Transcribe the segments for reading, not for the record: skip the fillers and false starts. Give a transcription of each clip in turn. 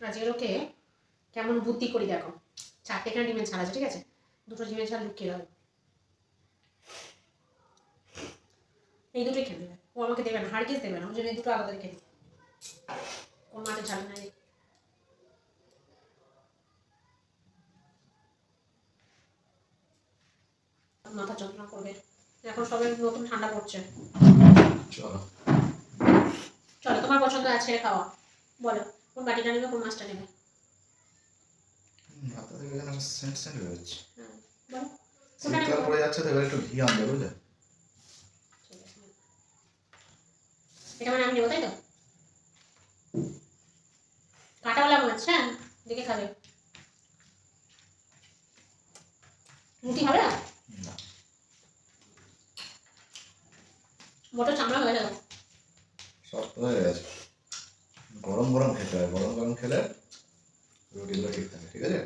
আজকের ওকে কেমন বুদ্ধি করি দেখো। 4টেখানে ডিমের ছাল আছে, ঠিক আছে? 2টো ডিমের ছাল লুকিয়ে রাখো, এই দুটোই খেয়ে দেবে। ও আমাকে দেবে না, হারগিজ দেবে না, ওই জন্য এই দুটো আলাদা রেখে দিই। কোন মাঠে ছাল নাই, মাথা যন্ত্রণা করবে। এখন সবাই নতুন ঠান্ডা পড়ছে। চলো চলো, তোমার পছন্দ আছে খাওয়া, বলো কোন বাটিটা নেবে, কোন মাছটা নেবে? মাথা থেকে যেন সেন্ট সেন্ট হয়ে যাচ্ছে। হ্যাঁ বলো, কোনটা শীতকাল নেবে? পড়ে যাচ্ছে তো এবার একটু ঘি আনবে বুঝলে। ঠিক আছে, এটা মানে আমি নেবো তাই তো? কাঁটাওয়ালা মাছ, হ্যাঁ দেখে খাবে। রুটি হবে না? না মোটা চামড়া হয়ে যাবে, শক্ত হয়ে গেছে। গরম গরম খেতে হয়, গরম গরম খেলে রুটিগুলো ঠিক থাকে, ঠিক আছে?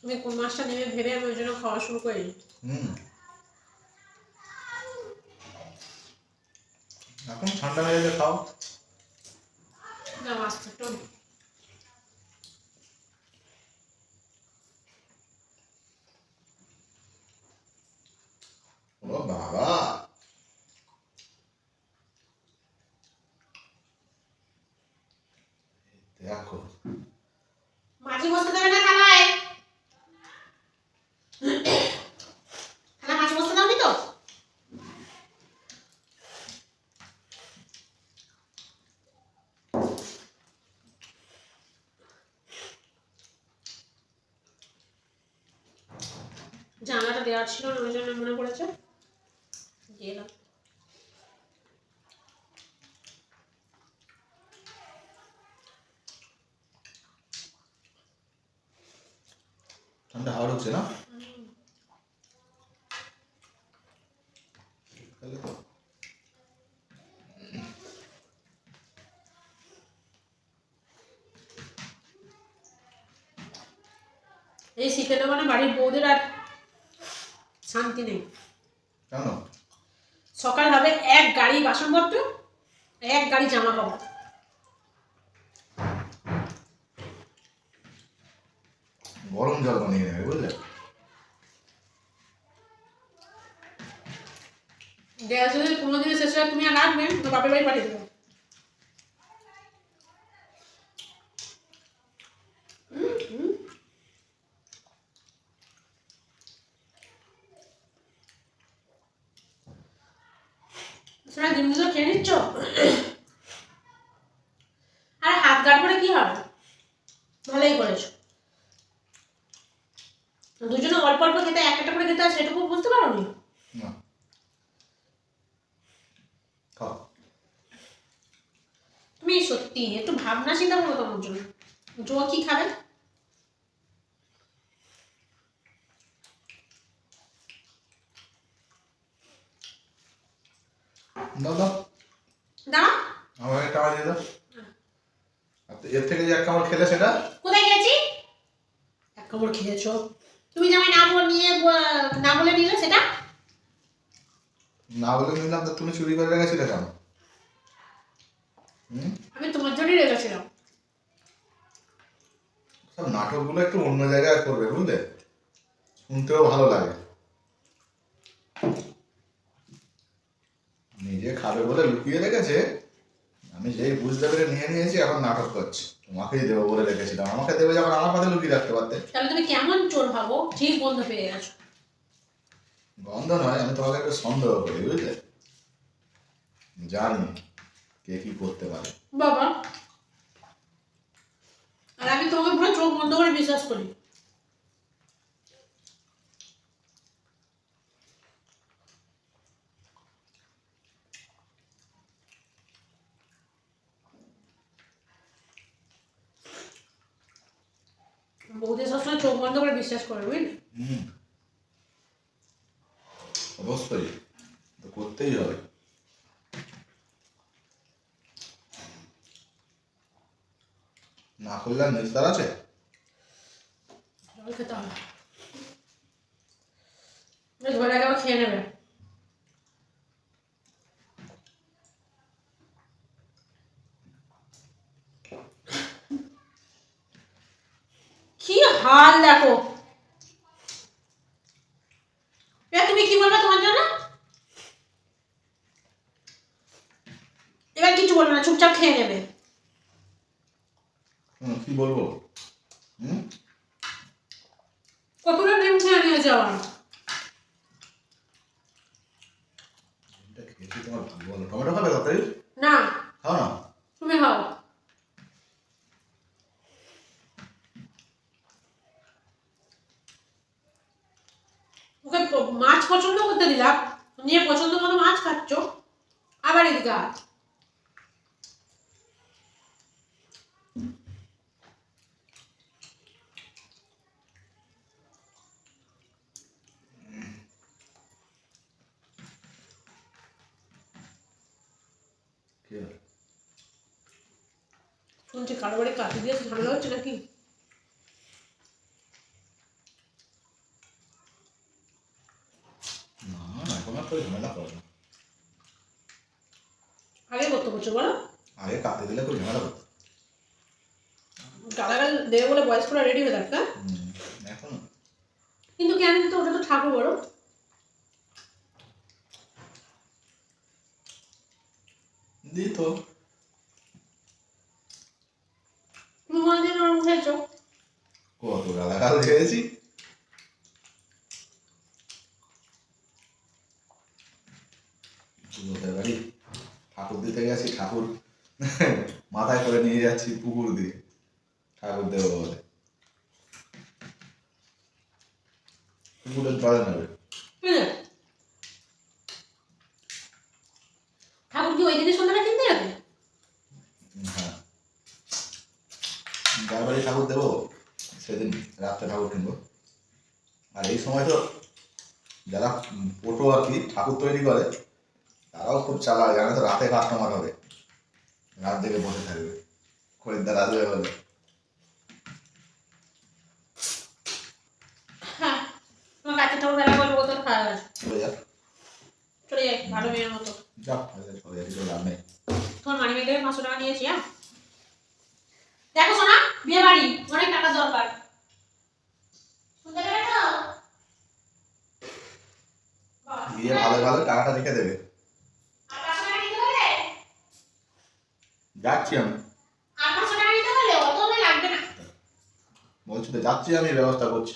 তুমি কোন মাছটা নেবে ভেবে আমি ওই জন্য খাওয়া শুরু করি। এখন ঠান্ডা হয়ে গেলে খাও। না মাছটা একটু ও বাবা, দেখো মাঝি বসতে দেবে না থালায়, থালা মাছ বসতে দাওনি তো? জানলাটা দেওয়া ছিল না, ওই জন্য মনে পড়েছে দিয়ে এলাম। ঠান্ডা হাওয়া ঢুকছে না? এই শীতের মানে বাড়ির বউদের আর শান্তি নেই। কেন? সকাল হবে এক গাড়ি বাসনপত্র, এক গাড়ি জামা কাপড়। গরম জল বানিয়ে নেবে বুঝলে। গ্যাস যদি 15 দিনের শেষে তুমি আর রাখবে তো বাপের বাড়ি পাঠিয়ে দেবো। সেটা ডিমগুলো খেয়ে নিচ্ছ আর হাত গাড় করে কি হবে? ভালোই করেছো। দুজনে অল্প অল্প খেতে, একটা করে খেতে হয় সেটুকু বুঝতে পারো নি? না খাও। তুমি সত্যি একটু ভাবনা চিন্তা করো তোমার জন্য। জো কি খাবে? দাও দাও দাও আমার একটা আওয়াজ দিয়ে দাও। এর থেকে যে এক কামড় খেলে সেটা কোথায় গেছি? এক কামড় খেয়েছো তুমি, জামাই না বলে নিয়ে না বলে নিলে সেটা? না বলে নিলাম তো তুমি চুরি করে রেখেছিলে কেন? আমি তোমার জন্যই রেখেছিলাম। সব নাটকগুলো একটু অন্য জায়গায় করবে বুঝলে, শুনতেও ভালো লাগে। নিজে খাবে বলে লুকিয়ে রেখেছে, আমি যেই বুঝতে পেরে নিয়ে নিয়েছি এখন নাটক করছি। তোমাকেই দেবো বলে রেখেছিলাম, আমাকে দেবে যখন আমার পাতে লুকিয়ে রাখতে পারতে। তাহলে তুমি কেমন চোর ভাবো? ঠিক বন্ধ পেয়ে গেছো। গন্ধ নয়, আমি তোমাকে একটু সন্দেহ করি বুঝলে, জানি কে কি করতে পারে। বাবা, আর আমি তোমাকে পুরো চোখ বন্ধ করে বিশ্বাস করি। বৌদি সবসময় চোখ বন্ধ করে বিশ্বাস করে, বুঝলি? অবশ্যই তো করতেই হবে। না করলে আর নিস্তার আছে? জল খেতে হবে। ধরে আগে খেয়ে নেবে। কি হাল দেখো। তুমি কি বলবে তোমার জন্য? এবার কিছু বলবে না, চুপচাপ খেয়ে নেবে। কি বলবো? কতটা ডিম খেয়ে নিয়েছে আবার। খেয়েছি তোমার ভালো। টমেটো খাবে তাড়াতাড়ি? না, খাও না। তুমি খাও। ওকে মাছ পছন্দ করতে দিলাম, নিয়ে পছন্দ মতো মাছ খাচ্ছ, আবার এদিকে হাত। শুনছি কারো বাড়ি কাটি দিয়েছে, ঝামেলা হচ্ছে নাকি? না এখন আর করে ঝামেলা করে না। আগে করতে করছো বলো? আগে কাটতে দিলে খুব ঝামেলা করতো। গালাগাল দেবে বলে বয়স্করা রেডি হয়ে থাকতো। এখন কিন্তু কেন দিতে, ওটা তো ঠাকুর বড়। দিত। তুমি কোনদিন ওরকম খেয়েছো? কত গালাগাল খেয়েছি। লোকের বাড়ি ঠাকুর দিতে গেছি, ঠাকুর মাথায় করে নিয়ে যাচ্ছি পুকুর দিয়ে ঠাকুর দেবো বলে। পুকুরের জলে নেবে। ঠাকুর কি ওই দিনে সন্ধ্যাটা কিনতে যাবে? হ্যাঁ, যার বাড়ি ঠাকুর দেবো সেদিন রাত্রে ঠাকুর কিনবো। আর এই সময় তো যারা পটো আর কি ঠাকুর তৈরি করে তারাও খুব চালাক, জানে তো রাতে কাস্টমার হবে, রাত জেগে বসে থাকবে, খরিদ্দার আসবে বলে। হ্যাঁ, তোমার কাছে ঠাকুর বেলা করে বোতল খাওয়া গেছে। চলে যাক। চলে যাই, ভালো মেয়ের মতো। যাক, চলে যাচ্ছি তো লাভ নেই। তোমার মানি ব্যাগ থেকে 500 টাকা নিয়েছি। হ্যাঁ দেখো সোনা, বিয়ে বাড়ি, অনেক টাকা দরকার। শুনতে পেলে তো? গিয়ে ভালো ভালো টাকাটা রেখে দেবে। আর 500 টাকা নিতে বলে? যাচ্ছি আমি। আর 500 টাকা নিতে বলে? অত লাগবে না। বলছি তো যাচ্ছি আমি, ব্যবস্থা করছি।